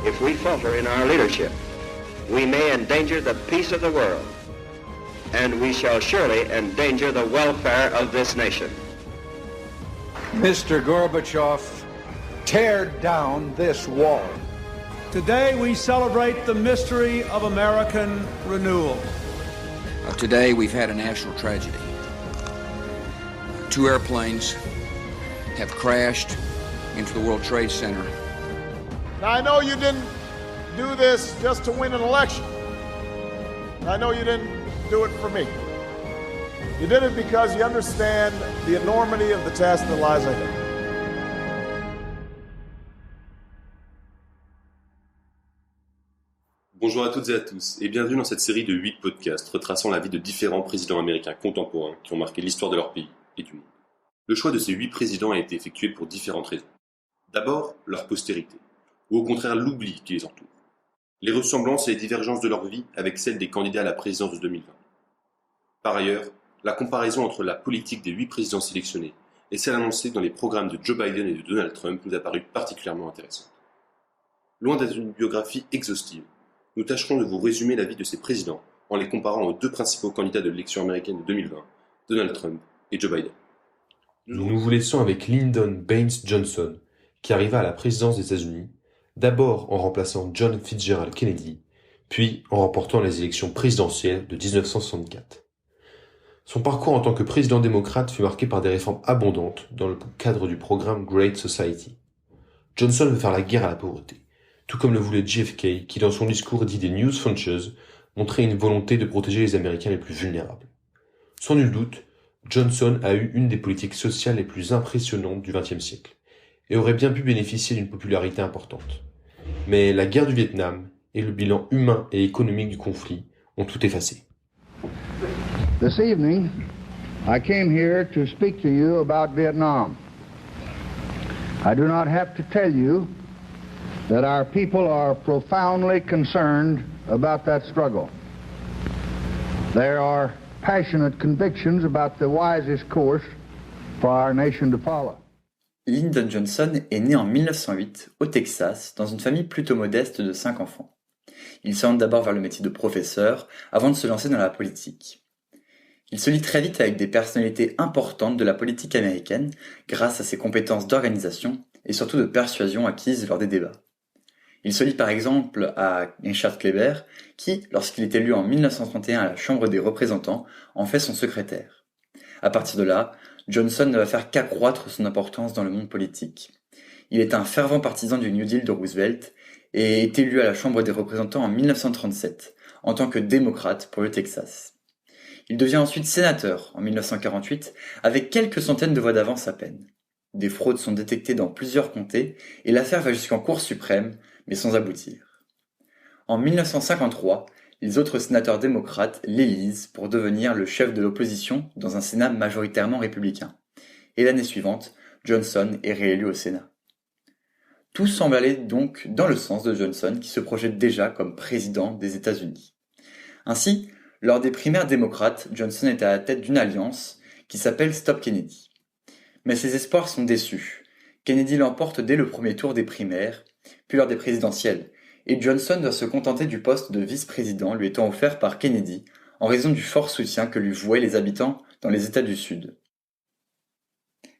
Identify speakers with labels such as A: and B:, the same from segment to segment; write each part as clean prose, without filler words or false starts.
A: if we falter in our leadership, we may endanger the peace of the world, and we shall surely endanger the welfare of this nation.
B: Mr. Gorbachev, tear down this wall.
C: Today we celebrate the mystery of American renewal.
D: Today we've had a national tragedy. 2 airplanes have crashed into the World Trade Center.
E: Now, I know you didn't do this just to win an election. I know you didn't do it for me. You did it because you understand the enormity of the task that lies ahead.
F: Bonjour à toutes et à tous, et bienvenue dans cette série de 8 podcasts retraçant la vie de différents présidents américains contemporains qui ont marqué l'histoire de leur pays et du monde. Le choix de ces 8 présidents a été effectué pour différentes raisons. D'abord, leur postérité, ou au contraire l'oubli qui les entoure. Les ressemblances et les divergences de leur vie avec celles des candidats à la présidence de 2020. Par ailleurs, la comparaison entre la politique des 8 présidents sélectionnés et celle annoncée dans les programmes de Joe Biden et de Donald Trump nous a paru particulièrement intéressante. Loin d'être une biographie exhaustive, nous tâcherons de vous résumer la vie de ces présidents en les comparant aux 2 principaux candidats de l'élection américaine de 2020, Donald Trump et Joe Biden.
G: Nous vous laissons avec Lyndon Baines Johnson, qui arriva à la présidence des États-Unis, d'abord en remplaçant John Fitzgerald Kennedy, puis en remportant les élections présidentielles de 1964. Son parcours en tant que président démocrate fut marqué par des réformes abondantes dans le cadre du programme Great Society. Johnson veut faire la guerre à la pauvreté, tout comme le voulait JFK, qui dans son discours dit des Newsfunders montrait une volonté de protéger les Américains les plus vulnérables. Sans nul doute, Johnson a eu une des politiques sociales les plus impressionnantes du XXe siècle, et aurait bien pu bénéficier d'une popularité importante. Mais la guerre du Vietnam et le bilan humain et économique du conflit ont tout effacé.
H: This evening, I came here to speak to you about Vietnam. I do not have to tell you that our people are profoundly concerned about that struggle. There are passionate convictions about the wisest course for our nation to follow.
I: Lyndon Johnson est né en 1908 au Texas dans une famille plutôt modeste de 5 enfants. Il s'oriente d'abord vers le métier de professeur avant de se lancer dans la politique. Il se lie très vite avec des personnalités importantes de la politique américaine grâce à ses compétences d'organisation et surtout de persuasion acquises lors des débats. Il se lie par exemple à Richard Kleber qui, lorsqu'il est élu en 1931 à la Chambre des représentants, en fait son secrétaire. À partir de là, Johnson ne va faire qu'accroître son importance dans le monde politique. Il est un fervent partisan du New Deal de Roosevelt et est élu à la Chambre des représentants en 1937 en tant que démocrate pour le Texas. Il devient ensuite sénateur en 1948 avec quelques centaines de voix d'avance à peine. Des fraudes sont détectées dans plusieurs comtés et l'affaire va jusqu'en Cour suprême, mais sans aboutir. En 1953, les autres sénateurs démocrates l'élisent pour devenir le chef de l'opposition dans un Sénat majoritairement républicain. Et l'année suivante, Johnson est réélu au Sénat. Tout semble aller donc dans le sens de Johnson qui se projette déjà comme président des États-Unis. Ainsi, lors des primaires démocrates, Johnson est à la tête d'une alliance qui s'appelle Stop Kennedy. Mais ses espoirs sont déçus. Kennedy l'emporte dès le premier tour des primaires, puis lors des présidentielles, et Johnson doit se contenter du poste de vice-président lui étant offert par Kennedy en raison du fort soutien que lui vouaient les habitants dans les États du Sud.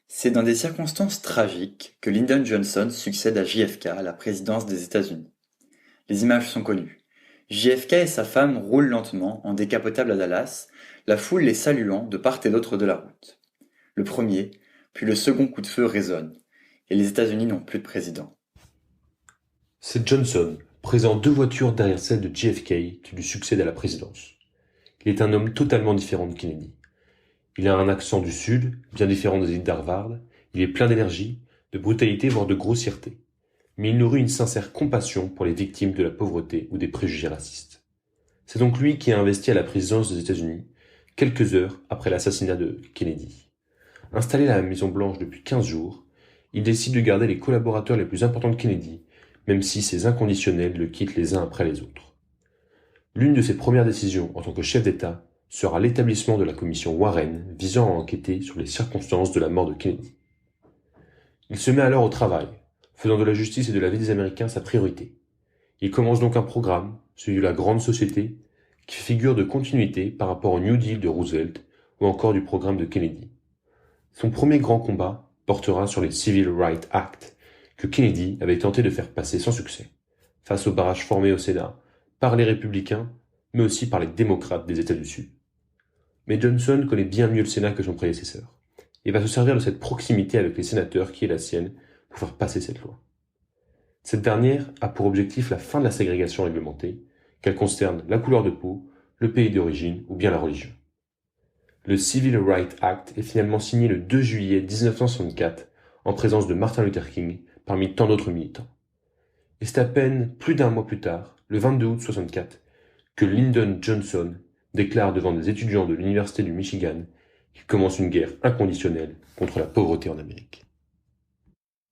I: C'est dans des circonstances tragiques que Lyndon Johnson succède à JFK à la présidence des États-Unis. Les images sont connues. JFK et sa femme roulent lentement en décapotable à Dallas, la foule les saluant de part et d'autre de la route. Le premier, puis le second coup de feu résonne, et les États-Unis n'ont plus de président.
G: C'est Johnson, présent 2 voitures derrière celle de JFK, qui lui succède à la présidence. Il est un homme totalement différent de Kennedy. Il a un accent du Sud, bien différent des élites d'Harvard, il est plein d'énergie, de brutalité voire de grossièreté. Mais il nourrit une sincère compassion pour les victimes de la pauvreté ou des préjugés racistes. C'est donc lui qui a investi à la présidence des États-Unis, quelques heures après l'assassinat de Kennedy. Installé à la Maison-Blanche depuis 15 jours, il décide de garder les collaborateurs les plus importants de Kennedy, même si ces inconditionnels le quittent les uns après les autres. L'une de ses premières décisions en tant que chef d'État sera l'établissement de la commission Warren visant à enquêter sur les circonstances de la mort de Kennedy. Il se met alors au travail, faisant de la justice et de la vie des Américains sa priorité. Il commence donc un programme, celui de la Grande Société, qui figure de continuité par rapport au New Deal de Roosevelt ou encore du programme de Kennedy. Son premier grand combat portera sur les Civil Rights Act, que Kennedy avait tenté de faire passer sans succès, face au barrage formé au Sénat par les républicains, mais aussi par les démocrates des États du Sud. Mais Johnson connaît bien mieux le Sénat que son prédécesseur, et va se servir de cette proximité avec les sénateurs qui est la sienne pour faire passer cette loi. Cette dernière a pour objectif la fin de la ségrégation réglementée, qu'elle concerne la couleur de peau, le pays d'origine ou bien la religion. Le Civil Rights Act est finalement signé le 2 juillet 1964 en présence de Martin Luther King parmi tant d'autres militants. Et c'est à peine plus d'un mois plus tard, le 22 août 1964, que Lyndon Johnson déclare devant des étudiants de l'Université du Michigan qu'il commence une guerre inconditionnelle contre la pauvreté en Amérique.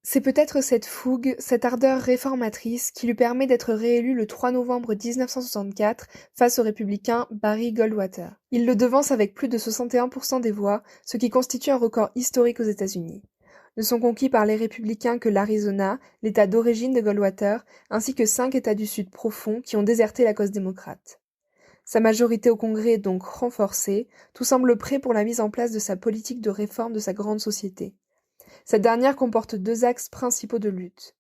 J: C'est peut-être cette fougue, cette ardeur réformatrice qui lui permet d'être réélu le 3 novembre 1964 face au républicain Barry Goldwater. Il le devance avec plus de 61% des voix, ce qui constitue un record historique aux États-Unis. Ne sont conquis par les républicains que l'Arizona, l'état d'origine de Goldwater, ainsi que 5 États du Sud profonds qui ont déserté la cause démocrate. Sa majorité au Congrès est donc renforcée, tout semble prêt pour la mise en place de sa politique de réforme de sa grande société. Cette dernière comporte 2 axes principaux de lutte.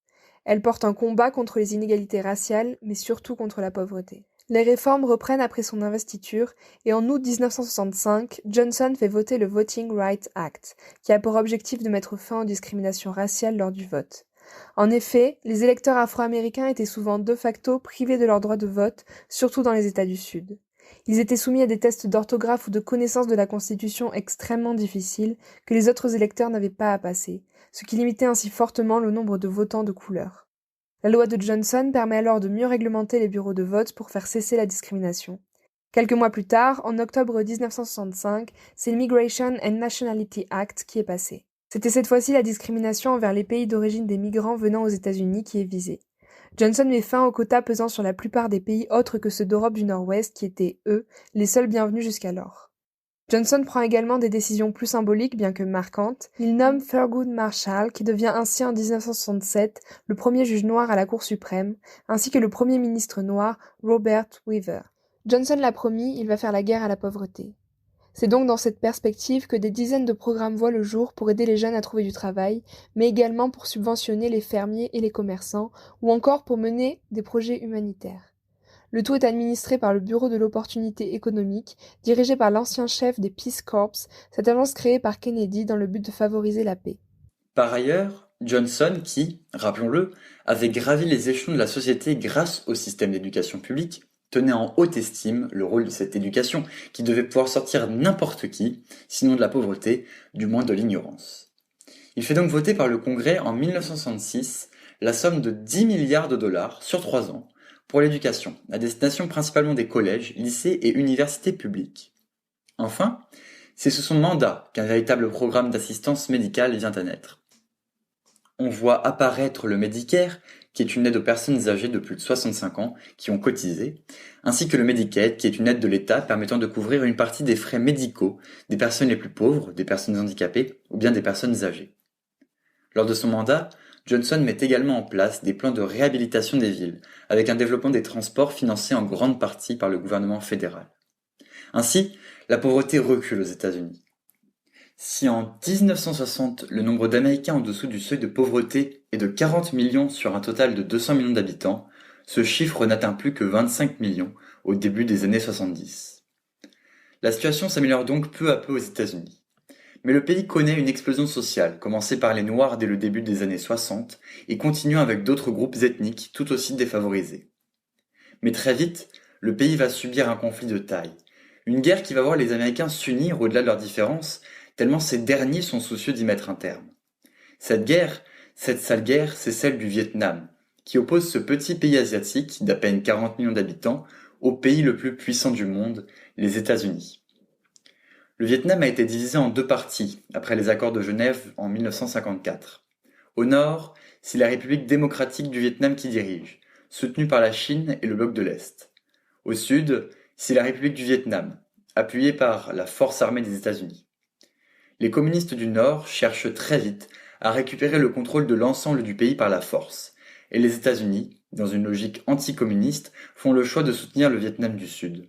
J: Elle porte un combat contre les inégalités raciales, mais surtout contre la pauvreté. Les réformes reprennent après son investiture, et en août 1965, Johnson fait voter le Voting Rights Act, qui a pour objectif de mettre fin aux discriminations raciales lors du vote. En effet, les électeurs afro-américains étaient souvent de facto privés de leur droit de vote, surtout dans les États du Sud. Ils étaient soumis à des tests d'orthographe ou de connaissance de la Constitution extrêmement difficiles que les autres électeurs n'avaient pas à passer, ce qui limitait ainsi fortement le nombre de votants de couleur. La loi de Johnson permet alors de mieux réglementer les bureaux de vote pour faire cesser la discrimination. Quelques mois plus tard, en octobre 1965, c'est l'Immigration and Nationality Act qui est passé. C'était cette fois-ci la discrimination envers les pays d'origine des migrants venant aux États-Unis qui est visée. Johnson met fin aux quotas pesant sur la plupart des pays autres que ceux d'Europe du Nord-Ouest qui étaient, eux, les seuls bienvenus jusqu'alors. Johnson prend également des décisions plus symboliques bien que marquantes. Il nomme Thurgood Marshall, qui devient ainsi en 1967 le premier juge noir à la Cour suprême, ainsi que le premier ministre noir Robert Weaver. Johnson l'a promis, il va faire la guerre à la pauvreté. C'est donc dans cette perspective que des dizaines de programmes voient le jour pour aider les jeunes à trouver du travail, mais également pour subventionner les fermiers et les commerçants, ou encore pour mener des projets humanitaires. Le tout est administré par le Bureau de l'opportunité économique, dirigé par l'ancien chef des Peace Corps, cette agence créée par Kennedy dans le but de favoriser la paix.
I: Par ailleurs, Johnson qui, rappelons-le, avait gravi les échelons de la société grâce au système d'éducation publique, tenait en haute estime le rôle de cette éducation qui devait pouvoir sortir n'importe qui, sinon de la pauvreté, du moins de l'ignorance. Il fait donc voter par le Congrès en 1966 la somme de 10 milliards de dollars sur 3 ans pour l'éducation, à destination principalement des collèges, lycées et universités publiques. Enfin, c'est sous son mandat qu'un véritable programme d'assistance médicale vient à naître. On voit apparaître le Medicare, qui est une aide aux personnes âgées de plus de 65 ans qui ont cotisé, ainsi que le Medicaid, qui est une aide de l'État permettant de couvrir une partie des frais médicaux des personnes les plus pauvres, des personnes handicapées ou bien des personnes âgées. Lors de son mandat, Johnson met également en place des plans de réhabilitation des villes, avec un développement des transports financé en grande partie par le gouvernement fédéral. Ainsi, la pauvreté recule aux États-Unis. Si en 1960, le nombre d'Américains en dessous du seuil de pauvreté est de 40 millions sur un total de 200 millions d'habitants, ce chiffre n'atteint plus que 25 millions au début des années 70. La situation s'améliore donc peu à peu aux États-Unis. Mais le pays connaît une explosion sociale, commencée par les Noirs dès le début des années 60 et continuant avec d'autres groupes ethniques tout aussi défavorisés. Mais très vite, le pays va subir un conflit de taille. Une guerre qui va voir les Américains s'unir au-delà de leurs différences, tellement ces derniers sont soucieux d'y mettre un terme. Cette guerre, cette sale guerre, c'est celle du Vietnam, qui oppose ce petit pays asiatique d'à peine 40 millions d'habitants au pays le plus puissant du monde, les États-Unis. Le Vietnam a été divisé en 2 parties, après les accords de Genève en 1954. Au nord, c'est la République démocratique du Vietnam qui dirige, soutenue par la Chine et le bloc de l'Est. Au sud, c'est la République du Vietnam, appuyée par la force armée des États-Unis. Les communistes du Nord cherchent très vite à récupérer le contrôle de l'ensemble du pays par la force, et les États-Unis, dans une logique anticommuniste, font le choix de soutenir le Vietnam du Sud.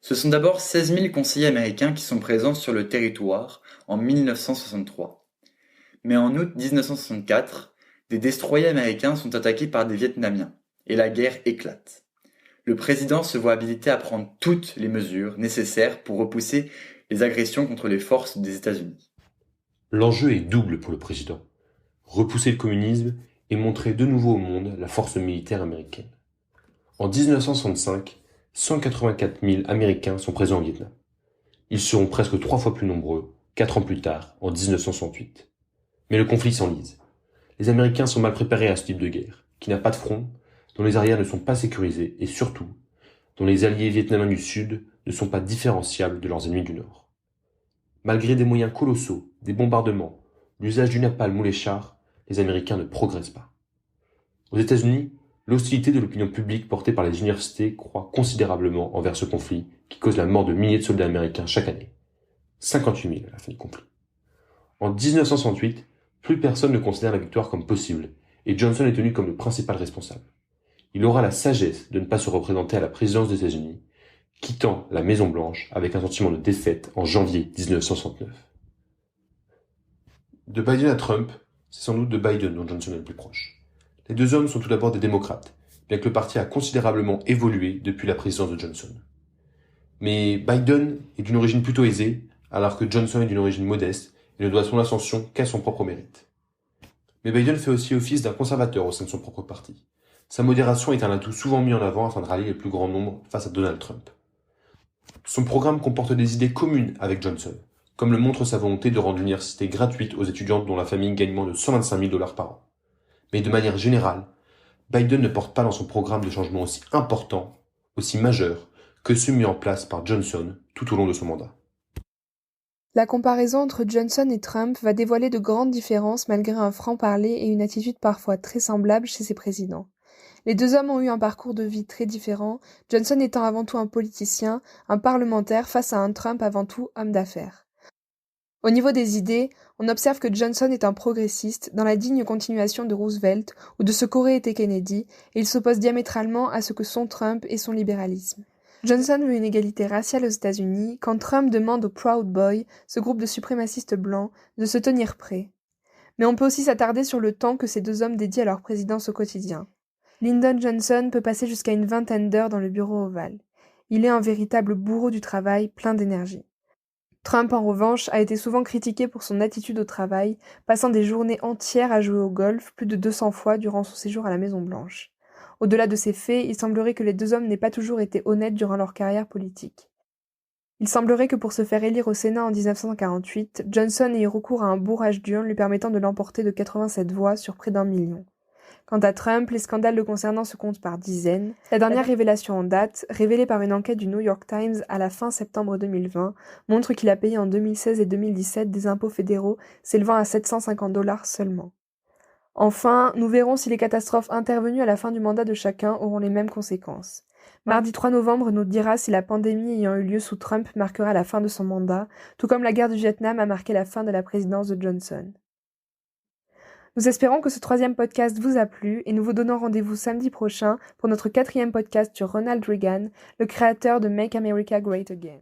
I: Ce sont d'abord 16 000 conseillers américains qui sont présents sur le territoire en 1963. Mais en août 1964, des destroyers américains sont attaqués par des Vietnamiens, et la guerre éclate. Le président se voit habilité à prendre toutes les mesures nécessaires pour repousser les agressions contre les forces des États-Unis.
G: L'enjeu est double pour le président. Repousser le communisme et montrer de nouveau au monde la force militaire américaine. En 1965, 184 000 Américains sont présents au Vietnam. Ils seront presque 3 fois plus nombreux 4 ans plus tard, en 1968. Mais le conflit s'enlise. Les Américains sont mal préparés à ce type de guerre, qui n'a pas de front, dont les arrières ne sont pas sécurisés et surtout, dont les alliés vietnamiens du Sud ne sont pas différenciables de leurs ennemis du Nord. Malgré des moyens colossaux, des bombardements, l'usage du napalm ou les chars, les Américains ne progressent pas. Aux États-Unis, l'hostilité de l'opinion publique portée par les universités croît considérablement envers ce conflit qui cause la mort de milliers de soldats américains chaque année. 58 000 à la fin du conflit. En 1968, plus personne ne considère la victoire comme possible et Johnson est tenu comme le principal responsable. Il aura la sagesse de ne pas se représenter à la présidence des États-Unis, quittant la Maison-Blanche avec un sentiment de défaite en janvier 1969. De Biden à Trump, c'est sans doute de Biden dont Johnson est le plus proche. Les deux hommes sont tout d'abord des démocrates, bien que le parti a considérablement évolué depuis la présidence de Johnson. Mais Biden est d'une origine plutôt aisée, alors que Johnson est d'une origine modeste et ne doit son ascension qu'à son propre mérite. Mais Biden fait aussi office d'un conservateur au sein de son propre parti. Sa modération est un atout souvent mis en avant afin de rallier le plus grand nombre face à Donald Trump. Son programme comporte des idées communes avec Johnson, comme le montre sa volonté de rendre l'université gratuite aux étudiantes dont la famille gagne moins de 125 000 $ par an. Mais de manière générale, Biden ne porte pas dans son programme de changements aussi importants, aussi majeurs, que ceux mis en place par Johnson tout au long de son mandat.
J: La comparaison entre Johnson et Trump va dévoiler de grandes différences malgré un franc-parler et une attitude parfois très semblable chez ses présidents. Les deux hommes ont eu un parcours de vie très différent, Johnson étant avant tout un politicien, un parlementaire face à un Trump avant tout homme d'affaires. Au niveau des idées, on observe que Johnson est un progressiste dans la digne continuation de Roosevelt ou de ce qu'aurait été Kennedy, et il s'oppose diamétralement à ce que sont Trump et son libéralisme. Johnson veut une égalité raciale aux États-Unis, quand Trump demande aux Proud Boys, ce groupe de suprémacistes blancs, de se tenir prêts. Mais on peut aussi s'attarder sur le temps que ces deux hommes dédient à leur présidence au quotidien. Lyndon Johnson peut passer jusqu'à une vingtaine d'heures dans le bureau ovale. Il est un véritable bourreau du travail, plein d'énergie. Trump, en revanche, a été souvent critiqué pour son attitude au travail, passant des journées entières à jouer au golf plus de 200 fois durant son séjour à la Maison-Blanche. Au-delà de ces faits, il semblerait que les deux hommes n'aient pas toujours été honnêtes durant leur carrière politique. Il semblerait que pour se faire élire au Sénat en 1948, Johnson ait eu recours à un bourrage d'urne lui permettant de l'emporter de 87 voix sur près d'1 million. Quant à Trump, les scandales le concernant se comptent par dizaines. La dernière révélation en date, révélée par une enquête du New York Times à la fin septembre 2020, montre qu'il a payé en 2016 et 2017 des impôts fédéraux s'élevant à 750 $ seulement. Enfin, nous verrons si les catastrophes intervenues à la fin du mandat de chacun auront les mêmes conséquences. Mardi 3 novembre nous dira si la pandémie ayant eu lieu sous Trump marquera la fin de son mandat, tout comme la guerre du Vietnam a marqué la fin de la présidence de Johnson. Nous espérons que ce 3e podcast vous a plu et nous vous donnons rendez-vous samedi prochain pour notre 4e podcast sur Ronald Reagan, le créateur de Make America Great Again.